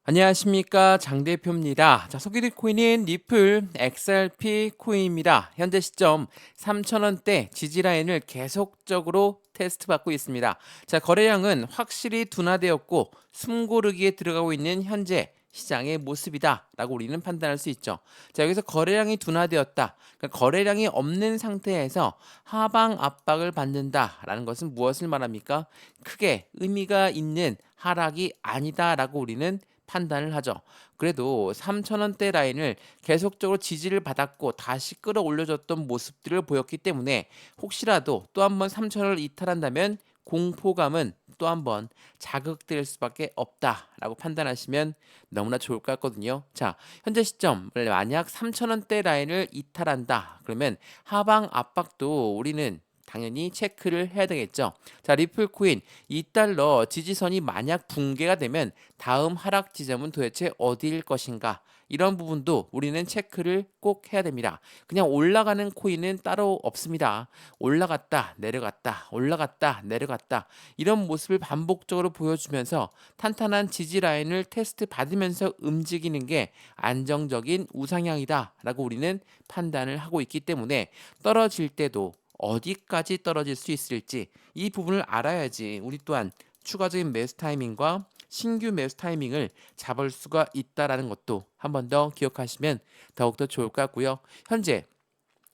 안녕하십니까, 장 대표입니다. 자, 소개될 코인은 리플 XRP 코인입니다. 현재 시점 3,000원대 지지라인을 계속적으로 테스트 받고 있습니다. 자, 거래량은 확실히 둔화되었고 숨고르기에 들어가고 있는 현재 시장의 모습이다라고 우리는 판단할 수 있죠. 자, 여기서 거래량이 둔화되었다. 그러니까 거래량이 없는 상태에서 하방 압박을 받는다라는 것은 무엇을 말합니까? 크게 의미가 있는 하락이 아니다라고 우리는 판단을 하죠. 그래도 3,000원대 라인을 계속적으로 지지를 받았고 다시 끌어올려줬던 모습들을 보였기 때문에 혹시라도 또 한번 3,000원을 이탈한다면 공포감은 또 한번 자극될 수밖에 없다라고 판단하시면 너무나 좋을 것 같거든요. 자, 현재 시점 만약 3,000원대 라인을 이탈한다. 그러면 하방 압박도 우리는 당연히 체크를 해야 되겠죠. 자, 리플 코인 2달러 지지선이 만약 붕괴가 되면 다음 하락 지점은 도대체 어디일 것인가? 이런 부분도 우리는 체크를 꼭 해야 됩니다. 그냥 올라가는 코인은 따로 없습니다. 올라갔다, 내려갔다, 올라갔다, 내려갔다. 이런 모습을 반복적으로 보여주면서 탄탄한 지지 라인을 테스트 받으면서 움직이는 게 안정적인 우상향이다라고 우리는 판단을 하고 있기 때문에 떨어질 때도 어디까지 떨어질 수 있을지 이 부분을 알아야지 우리 또한 추가적인 매수 타이밍과 신규 매수 타이밍을 잡을 수가 있다라는 것도 한 번 더 기억하시면 더욱더 좋을 것 같고요. 현재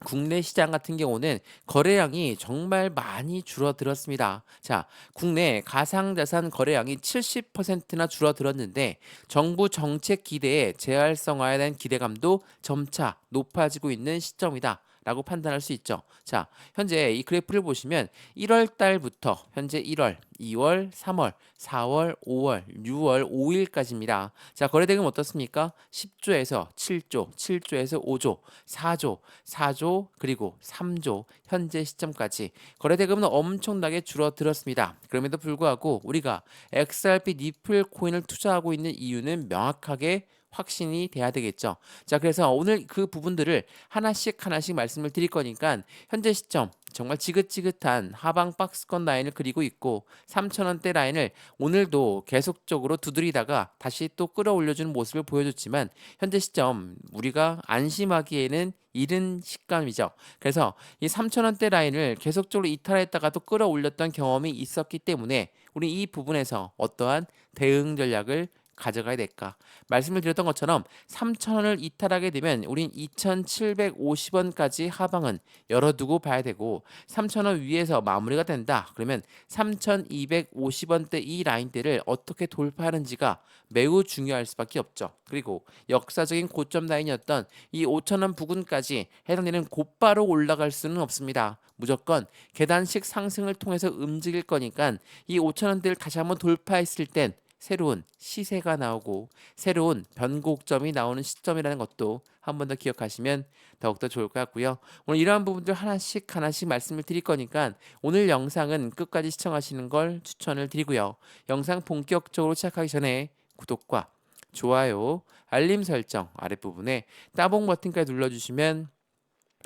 국내 시장 같은 경우는 거래량이 정말 많이 줄어들었습니다. 자, 국내 가상자산 거래량이 70%나 줄어들었는데 정부 정책 기대에 재활성화에 대한 기대감도 점차 높아지고 있는 시점이다. 라고 판단할 수 있죠. 자, 현재 이 그래프를 보시면 1월 달부터 현재 1월, 2월, 3월, 4월, 5월, 6월 5일까지입니다. 자, 거래대금 어떻습니까? 10조에서 7조, 7조에서 5조, 4조, 4조, 그리고 3조 현재 시점까지 거래대금은 엄청나게 줄어들었습니다. 그럼에도 불구하고 우리가 XRP 니플 코인을 투자하고 있는 이유는 명확하게 확신이 돼야 되겠죠. 자, 그래서 오늘 그 부분들을 하나씩 하나씩 말씀을 드릴 거니까 현재 시점 정말 지긋지긋한 하방 박스권 라인을 그리고 있고 3,000원대 라인을 오늘도 계속적으로 두드리다가 다시 또 끌어올려주는 모습을 보여줬지만 현재 시점 우리가 안심하기에는 이른 시점이죠. 그래서 이 3,000원대 라인을 계속적으로 이탈했다가 또 끌어올렸던 경험이 있었기 때문에 우리 이 부분에서 어떠한 대응 전략을 가져가야 될까? 말씀을 드렸던 것처럼 3,000원을 이탈하게 되면 우린 2,750원까지 하방은 열어두고 봐야 되고 3,000원 위에서 마무리가 된다. 그러면 3,250원대 이 라인대를 어떻게 돌파하는지가 매우 중요할 수밖에 없죠. 그리고 역사적인 고점 라인이었던 이 5,000원 부근까지 해당되는 곧바로 올라갈 수는 없습니다. 무조건 계단식 상승을 통해서 움직일 거니까 이 5,000원대를 다시 한번 돌파했을 땐 새로운 시세가 나오고 새로운 변곡점이 나오는 시점이라는 것도 한 번 더 기억하시면 더욱더 좋을 것 같고요. 오늘 이러한 부분들 하나씩 하나씩 말씀을 드릴 거니까 오늘 영상은 끝까지 시청하시는 걸 추천을 드리고요. 영상 본격적으로 시작하기 전에 구독과 좋아요, 알림 설정 아랫부분에 따봉 버튼까지 눌러주시면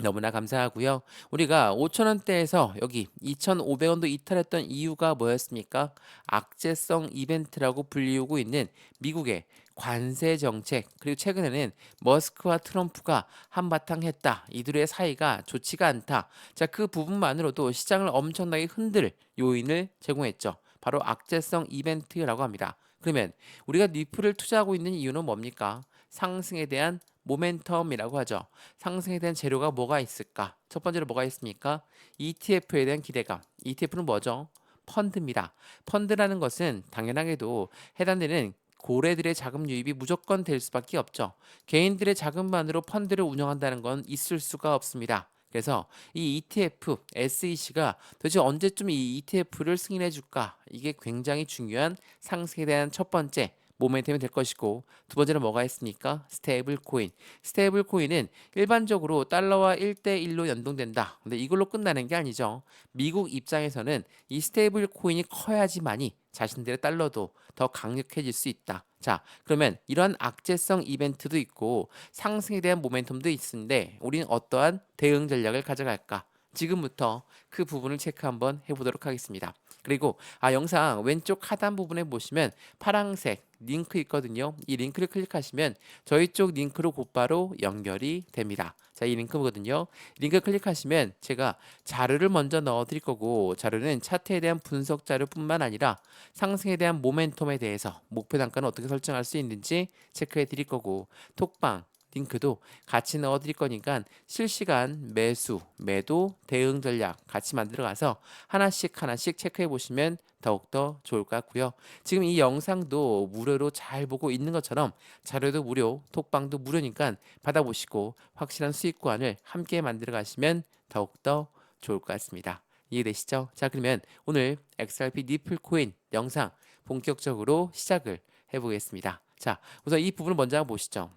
너무나 감사하고요. 우리가 5,000원대에서 여기 2,500원도 이탈했던 이유가 뭐였습니까? 악재성 이벤트라고 불리우고 있는 미국의 관세 정책 그리고 최근에는 머스크와 트럼프가 한바탕 했다. 이들의 사이가 좋지가 않다. 자, 그 부분만으로도 시장을 엄청나게 흔들 요인을 제공했죠. 바로 악재성 이벤트라고 합니다. 그러면 우리가 니플을 투자하고 있는 이유는 뭡니까? 상승에 대한 모멘텀이라고 하죠. 상승에 대한 재료가 뭐가 있을까? 첫 번째로 뭐가 있습니까? ETF에 대한 기대감. ETF는 뭐죠? 펀드입니다. 펀드라는 것은 당연하게도 해당되는 고래들의 자금 유입이 무조건 될 수밖에 없죠. 개인들의 자금만으로 펀드를 운영한다는 건 있을 수가 없습니다. 그래서 이 ETF, SEC가 도대체 언제쯤 이 ETF를 승인해 줄까? 이게 굉장히 중요한 상승에 대한 첫 번째 모멘텀이 될 것이고 두 번째는 뭐가 있습니까? 스테이블 코인. 스테이블 코인은 일반적으로 달러와 1대1로 연동된다. 근데 이걸로 끝나는 게 아니죠. 미국 입장에서는 이 스테이블 코인이 커야지만이 자신들의 달러도 더 강력해질 수 있다. 자, 그러면 이러한 악재성 이벤트도 있고 상승에 대한 모멘텀도 있는데 우리는 어떠한 대응 전략을 가져갈까? 지금부터 그 부분을 체크 한번 해보도록 하겠습니다. 그리고 영상 왼쪽 하단 부분에 보시면 파란색 링크 있거든요. 이 링크를 클릭하시면 저희 쪽 링크로 곧바로 연결이 됩니다. 자, 이 링크거든요. 링크 클릭하시면 제가 자료를 먼저 넣어 드릴 거고, 자료는 차트에 대한 분석 자료뿐만 아니라 상승에 대한 모멘텀에 대해서 목표 단가는 어떻게 설정할 수 있는지 체크해 드릴 거고, 톡방 링크도 같이 넣어 드릴 거니까 실시간 매수, 매도, 대응 전략 같이 만들어 가서 하나씩 하나씩 체크해 보시면 더욱더 좋을 것 같고요. 지금 이 영상도 무료로 잘 보고 있는 것처럼 자료도 무료, 톡방도 무료니까 받아보시고 확실한 수익관을 함께 만들어 가시면 더욱더 좋을 것 같습니다. 이해되시죠? 자, 그러면 오늘 XRP 니플 코인 영상 본격적으로 시작을 해보겠습니다. 자, 우선 이 부분을 먼저 한번 보시죠.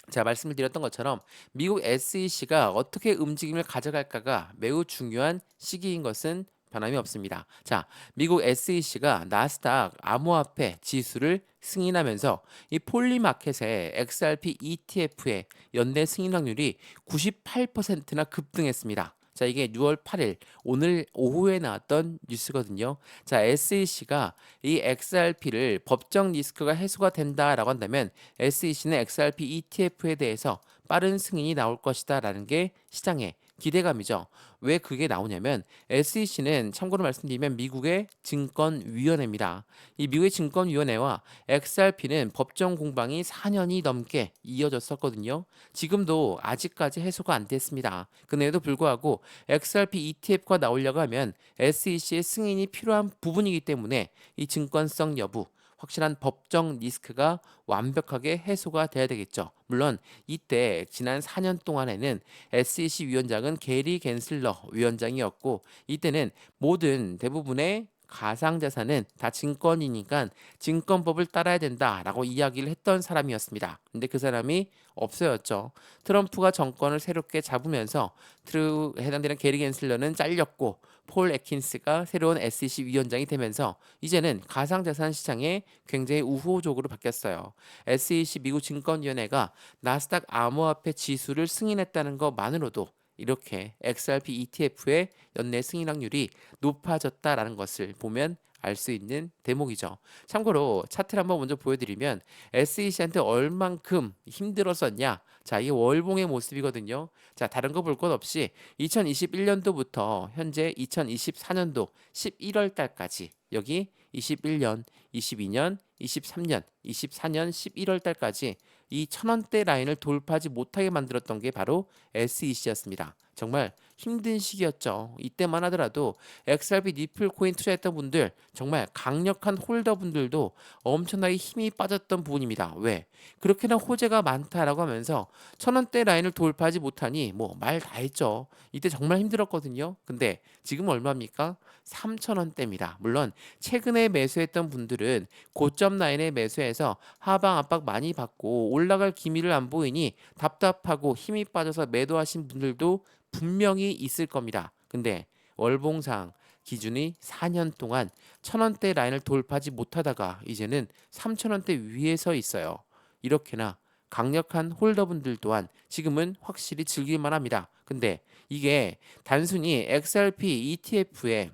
자, 말씀을 드렸던 것처럼 미국 SEC가 어떻게 움직임을 가져갈까가 매우 중요한 시기인 것은 변함이 없습니다. 자, 미국 SEC가 나스닥 암호화폐 지수를 승인하면서 이 폴리마켓의 XRP ETF의 연내 승인 확률이 98%나 급등했습니다. 자, 이게 6월 8일 오늘 오후에 나왔던 뉴스거든요. 자, SEC가 이 XRP를 법정 리스크가 해소가 된다라고 한다면 SEC는 XRP ETF에 대해서 빠른 승인이 나올 것이다라는 게 시장의 기대감이죠. 왜 그게 나오냐면 SEC는 참고로 말씀드리면 미국의 증권위원회입니다. 이 미국의 증권위원회와 XRP는 법정 공방이 4년이 넘게 이어졌었거든요. 지금도 아직까지 해소가 안 됐습니다. 그럼에도 불구하고 XRP ETF가 나오려고 하면 SEC의 승인이 필요한 부분이기 때문에 이 증권성 여부, 확실한 법정 리스크가 완벽하게 해소가 돼야 되겠죠. 물론 이때 지난 4년 동안에는 SEC 위원장은 게리 겐슬러 위원장이었고, 이때는 모든 대부분의 가상자산은 다 증권이니까 증권법을 따라야 된다라고 이야기를 했던 사람이었습니다. 근데 그 사람이 없어졌죠. 트럼프가 정권을 새롭게 잡으면서 해당되는 게리 겐슬러는 잘렸고, 폴 애킨스가 새로운 SEC 위원장이 되면서 이제는 가상자산 시장에 굉장히 우호적으로 바뀌었어요. SEC 미국 증권위원회가 나스닥 암호화폐 지수를 승인했다는 것만으로도 이렇게 XRP ETF의 연내 승인 확률이 높아졌다라는 것을 보면 알 수 있는 대목이죠. 참고로 차트를 한번 먼저 보여드리면 SEC한테 얼만큼 힘들었었냐. 자, 이게 월봉의 모습이거든요. 자, 다른 거 볼 것 없이 2021년도부터 현재 2024년도 11월 달까지, 여기 21년, 22년, 23년, 24년 11월 달까지 이 1000원대 라인을 돌파하지 못하게 만들었던 게 바로 SEC였습니다. 정말 힘든 시기였죠. 이때만 하더라도 XRP 니플 코인 투자했던 분들, 정말 강력한 홀더분들도 엄청나게 힘이 빠졌던 부분입니다. 왜? 그렇게나 호재가 많다라고 하면서 1000원대 라인을 돌파하지 못하니 뭐 말 다 했죠. 이때 정말 힘들었거든요. 근데 지금 얼마입니까? 3000원대입니다. 물론 최근에 매수했던 분들은 고점 라인에 매수해서 하방 압박 많이 받고 올라갈 기미를 안 보이니 답답하고 힘이 빠져서 매도하신 분들도 분명히 있을 겁니다. 근데 월봉상 기준이 4년 동안 1000원대 라인을 돌파하지 못하다가 이제는 3000원대 위에 서 있어요. 이렇게나 강력한 홀더분들 또한 지금은 확실히 즐길만 합니다. 근데 이게 단순히 XRP ETF의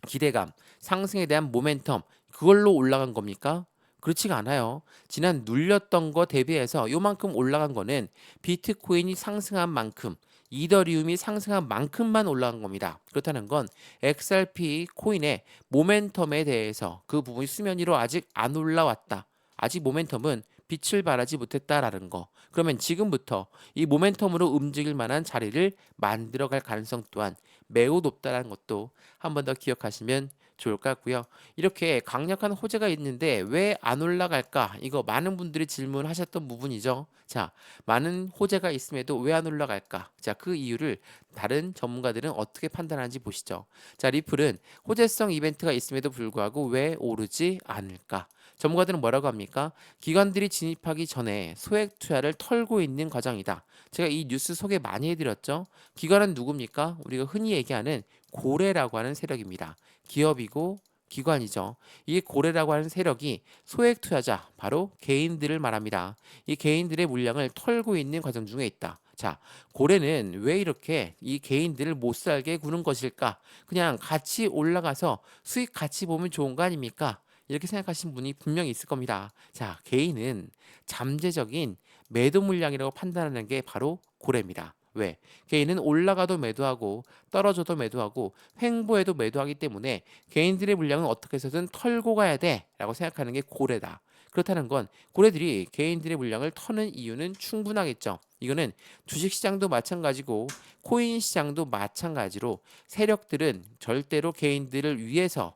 기대감, 상승에 대한 모멘텀, 그걸로 올라간 겁니까? 그렇지가 않아요. 지난 눌렸던 거 대비해서 요만큼 올라간 거는 비트코인이 상승한 만큼, 이더리움이 상승한 만큼만 올라간 겁니다. 그렇다는 건 XRP 코인의 모멘텀에 대해서 그 부분이 수면 위로 아직 안 올라왔다. 아직 모멘텀은 빛을 발하지 못했다라는 거. 그러면 지금부터 이 모멘텀으로 움직일 만한 자리를 만들어갈 가능성 또한 매우 높다는 것도 한 번 더 기억하시면 좋을 것 같고요. 이렇게 강력한 호재가 있는데 왜 안 올라갈까? 이거 많은 분들이 질문하셨던 부분이죠. 자, 많은 호재가 있음에도 왜 안 올라갈까? 자, 그 이유를 다른 전문가들은 어떻게 판단하는지 보시죠. 자, 리플은 호재성 이벤트가 있음에도 불구하고 왜 오르지 않을까? 전문가들은 뭐라고 합니까? 기관들이 진입하기 전에 소액 투자를 털고 있는 과정이다. 제가 이 뉴스 소개 많이 해드렸죠. 기관은 누굽니까? 우리가 흔히 얘기하는 고래라고 하는 세력입니다. 기업이고 기관이죠. 이 고래라고 하는 세력이 소액 투자자, 바로 개인들을 말합니다. 이 개인들의 물량을 털고 있는 과정 중에 있다. 자, 고래는 왜 이렇게 이 개인들을 못 살게 구는 것일까? 그냥 같이 올라가서 수익 같이 보면 좋은 거 아닙니까? 이렇게 생각하시는 분이 분명히 있을 겁니다. 자, 개인은 잠재적인 매도 물량이라고 판단하는 게 바로 고래입니다. 왜? 개인은 올라가도 매도하고 떨어져도 매도하고 횡보해도 매도하기 때문에 개인들의 물량은 어떻게 해서든 털고 가야 돼라고 생각하는 게 고래다. 그렇다는 건 고래들이 개인들의 물량을 터는 이유는 충분하겠죠. 이거는 주식시장도 마찬가지고 코인 시장도 마찬가지로 세력들은 절대로 개인들을 위해서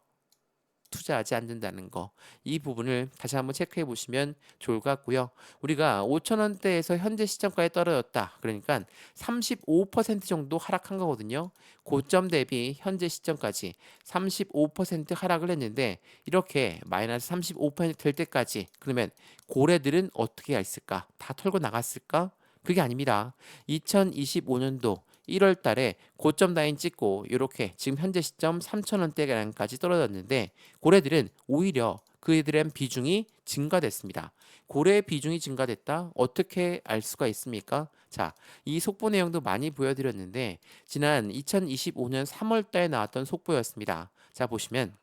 투자하지 않는다는 거. 이 부분을 다시 한번 체크해 보시면 좋을 것 같고요. 우리가 5천 원대에서 현재 시점까지 떨어졌다. 그러니까 35% 정도 하락한 거거든요. 고점 대비 현재 시점까지 35% 하락을 했는데 이렇게 마이너스 35%될 때까지 그러면 고래들은 어떻게 했을까? 다 털고 나갔을까? 그게 아닙니다. 2025년도 1월 달에 고점 라인 찍고 이렇게 지금 현재 시점 3,000원대까지 떨어졌는데 고래들은 오히려 그들의 비중이 증가됐습니다. 고래의 비중이 증가됐다? 어떻게 알 수가 있습니까? 자, 이 속보 내용도 많이 보여드렸는데 지난 2025년 3월 달에 나왔던 속보였습니다. 자, 보시면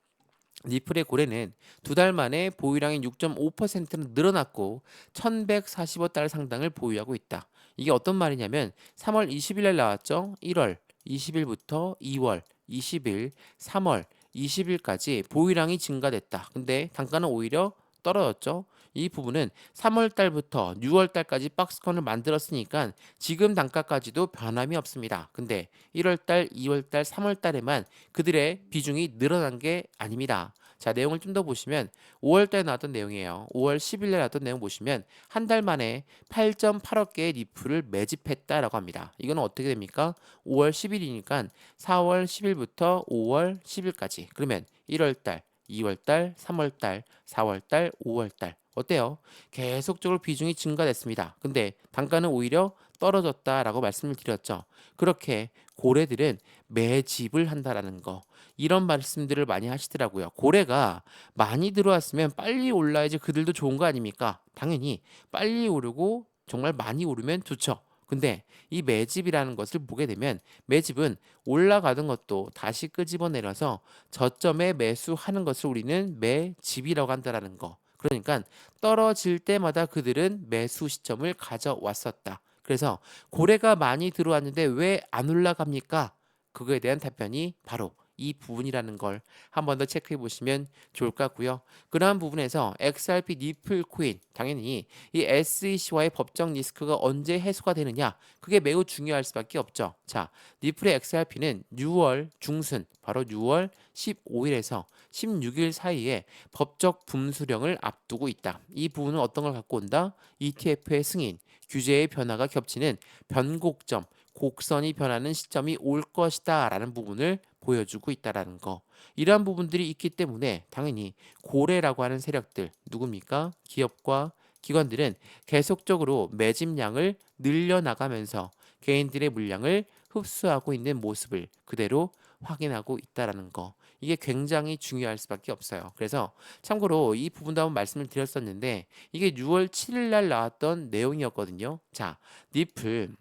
니플의 고래는 두 달 만에 보유량이 6.5%는 늘어났고 1145달러 상당을 보유하고 있다. 이게 어떤 말이냐면 3월 20일 날 나왔죠. 1월 20일부터 2월 20일, 3월 20일까지 보유량이 증가됐다. 근데 단가는 오히려 떨어졌죠. 이 부분은 3월 달부터 6월 달까지 박스권을 만들었으니까 지금 단가까지도 변함이 없습니다. 근데 1월 달, 2월 달, 3월 달에만 그들의 비중이 늘어난 게 아닙니다. 자, 내용을 좀 더 보시면 5월 달에 나왔던 내용이에요. 5월 10일에 나왔던 내용 보시면 한 달 만에 8.8억 개의 리플을 매집했다라고 합니다. 이건 어떻게 됩니까? 5월 10일이니까 4월 10일부터 5월 10일까지. 그러면 1월 달, 2월 달, 3월 달, 4월 달, 5월 달. 어때요? 계속적으로 비중이 증가됐습니다. 근데 단가는 오히려 떨어졌다라고 말씀을 드렸죠. 그렇게 고래들은 매집을 한다라는 거. 이런 말씀들을 많이 하시더라고요. 고래가 많이 들어왔으면 빨리 올라야지 그들도 좋은 거 아닙니까? 당연히 빨리 오르고 정말 많이 오르면 좋죠. 근데 이 매집이라는 것을 보게 되면 매집은 올라가던 것도 다시 끄집어내려서 저점에 매수하는 것을 우리는 매집이라고 한다라는 거. 그러니까 떨어질 때마다 그들은 매수 시점을 가져왔었다. 그래서 고래가 많이 들어왔는데 왜 안 올라갑니까? 그거에 대한 답변이 바로 이 부분이라는 걸 한 번 더 체크해 보시면 좋을 것 같고요. 그러한 부분에서 XRP 니플 코인 당연히 이 SEC와의 법적 리스크가 언제 해소가 되느냐 그게 매우 중요할 수밖에 없죠. 자, 니플의 XRP는 6월 중순 바로 6월 15일에서 16일 사이에 법적 분수령을 앞두고 있다. 이 부분은 어떤 걸 갖고 온다? ETF의 승인, 규제의 변화가 겹치는 변곡점, 곡선이 변하는 시점이 올 것이다 라는 부분을 보여주고 있다라는 거. 이러한 부분들이 있기 때문에 당연히 고래라고 하는 세력들 누굽니까? 기업과 기관들은 계속적으로 매집량을 늘려나가면서 개인들의 물량을 흡수하고 있는 모습을 그대로 확인하고 있다라는 거. 이게 굉장히 중요할 수밖에 없어요. 그래서 참고로 이 부분도 한번 말씀을 드렸었는데 이게 6월 7일 날 나왔던 내용이었거든요. 자, 니플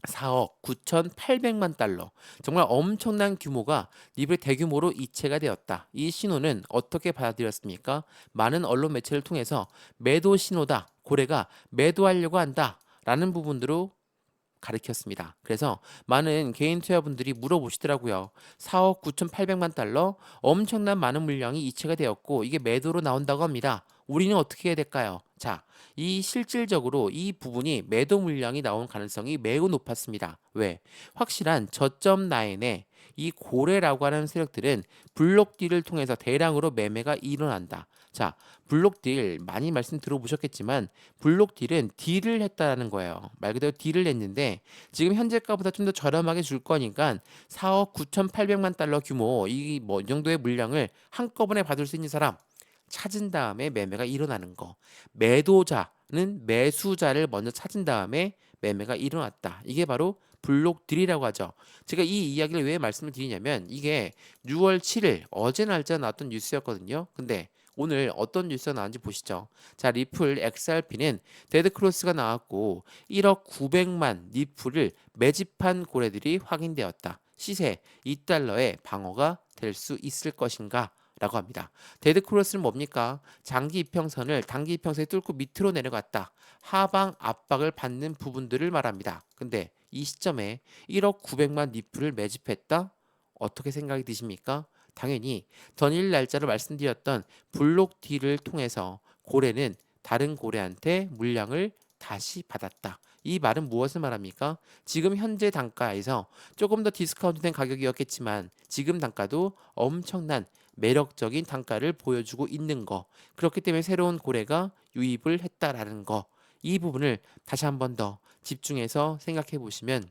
4억 9,800만 달러. 정말 엄청난 규모가 니플 대규모로 이체가 되었다. 이 신호는 어떻게 받아들였습니까? 많은 언론 매체를 통해서 매도 신호다. 고래가 매도하려고 한다. 라는 부분으로 가르쳤습니다. 그래서 많은 개인 투자분들이 물어보시더라고요. 4억 9,800만 달러 엄청난 많은 물량이 이체가 되었고 이게 매도로 나온다고 합니다. 우리는 어떻게 해야 될까요? 자, 이 실질적으로 이 부분이 매도 물량이 나온 가능성이 매우 높았습니다. 왜? 확실한 저점 라인에 이 고래라고 하는 세력들은 블록딜을 통해서 대량으로 매매가 일어난다. 자, 블록딜 많이 말씀 들어보셨겠지만 블록딜은 딜을 했다는 거예요. 말 그대로 딜을 했는데 지금 현재가보다 좀 더 저렴하게 줄 거니까 4억 9,800만 달러 규모 이 뭐 정도의 물량을 한꺼번에 받을 수 있는 사람 찾은 다음에 매매가 일어나는 거. 매도자는 매수자를 먼저 찾은 다음에 매매가 일어났다. 이게 바로 블록딜이라고 하죠. 제가 이 이야기를 왜 말씀을 드리냐면 이게 6월 7일 어제 날짜 나왔던 뉴스였거든요. 근데 오늘 어떤 뉴스가 나왔는지 보시죠. 자, 리플 XRP는 데드크로스가 나왔고 1억 900만 리플을 매집한 고래들이 확인되었다. 시세 2달러의 방어가 될 수 있을 것인가? 라고 합니다. 데드크로스는 뭡니까? 장기 이평선을 단기 이평선에 뚫고 밑으로 내려갔다. 하방 압박을 받는 부분들을 말합니다. 근데 이 시점에 1억 900만 리플을 매집했다? 어떻게 생각이 드십니까? 당연히 전일 날짜로 말씀드렸던 블록 딜을 통해서 고래는 다른 고래한테 물량을 다시 받았다. 이 말은 무엇을 말합니까? 지금 현재 단가에서 조금 더 디스카운트된 가격이었겠지만 지금 단가도 엄청난 매력적인 단가를 보여주고 있는 거. 그렇기 때문에 새로운 고래가 유입을 했다라는 거. 이 부분을 다시 한 번 더 집중해서 생각해 보시면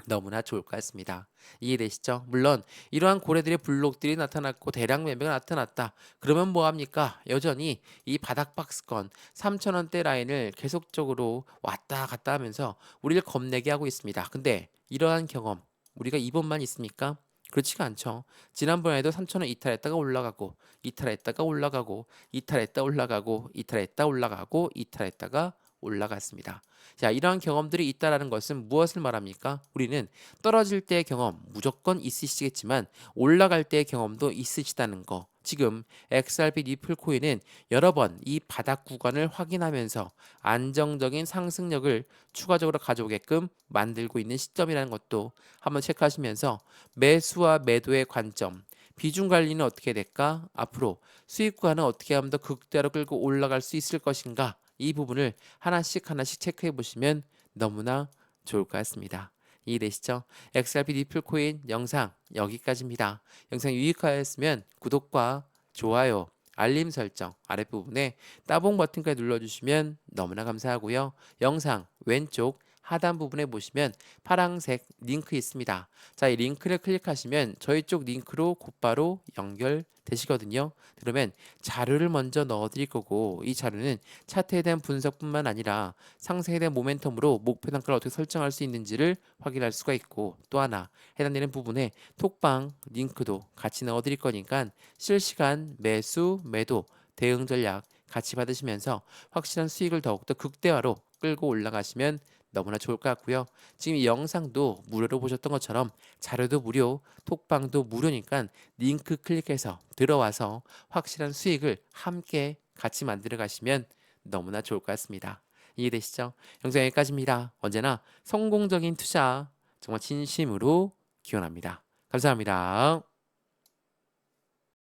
너무나 좋을 것 같습니다. 이해되시죠? 물론 이러한 고래들의 블록들이 나타났고 대량 매매가 나타났다. 그러면 뭐합니까? 여전히 이 바닥 박스권 3,000원대 라인을 계속적으로 왔다 갔다 하면서 우리를 겁내게 하고 있습니다. 근데 이러한 경험 우리가 이번만 있습니까? 그렇지가 않죠. 지난번에도 3,000원 이탈했다가 올라가고 이탈했다가 올라가고 이탈했다 올라가고 이탈했다 올라가고 이탈했다가 올라갔습니다. 자, 이러한 경험들이 있다라는 것은 무엇을 말합니까? 우리는 떨어질 때의 경험 무조건 있으시겠지만 올라갈 때의 경험도 있으시다는 거. 지금 XRP 리플 코인은 여러 번 이 바닥 구간을 확인하면서 안정적인 상승력을 추가적으로 가져오게끔 만들고 있는 시점이라는 것도 한번 체크하시면서 매수와 매도의 관점, 비중 관리는 어떻게 될까? 앞으로 수익 구간은 어떻게 하면 더 극대화로 끌고 올라갈 수 있을 것인가? 이 부분을 하나씩 하나씩 체크해 보시면 너무나 좋을 것 같습니다. 이해되시죠? XRP 리플 코인 영상 여기까지입니다. 영상 유익하였으면 구독과 좋아요, 알림 설정 아랫부분에 따봉 버튼까지 눌러주시면 너무나 감사하고요. 영상 왼쪽 하단 부분에 보시면 파란색 링크 있습니다. 자, 이 링크를 클릭하시면 저희 쪽 링크로 곧바로 연결되시거든요. 그러면 자료를 먼저 넣어 드릴 거고 이 자료는 차트에 대한 분석뿐만 아니라 상승에 대한 모멘텀으로 목표 단가를 어떻게 설정할 수 있는지를 확인할 수가 있고 또 하나 해당되는 부분에 톡방 링크도 같이 넣어 드릴 거니까 실시간 매수, 매도, 대응 전략 같이 받으시면서 확실한 수익을 더욱더 극대화로 끌고 올라가시면 너무나 좋을 것 같고요. 지금 이 영상도 무료로 보셨던 것처럼 자료도 무료, 톡방도 무료니까 링크 클릭해서 들어와서 확실한 수익을 함께 같이 만들어 가시면 너무나 좋을 것 같습니다. 이해되시죠? 영상 여기까지입니다. 언제나 성공적인 투자 정말 진심으로 기원합니다. 감사합니다.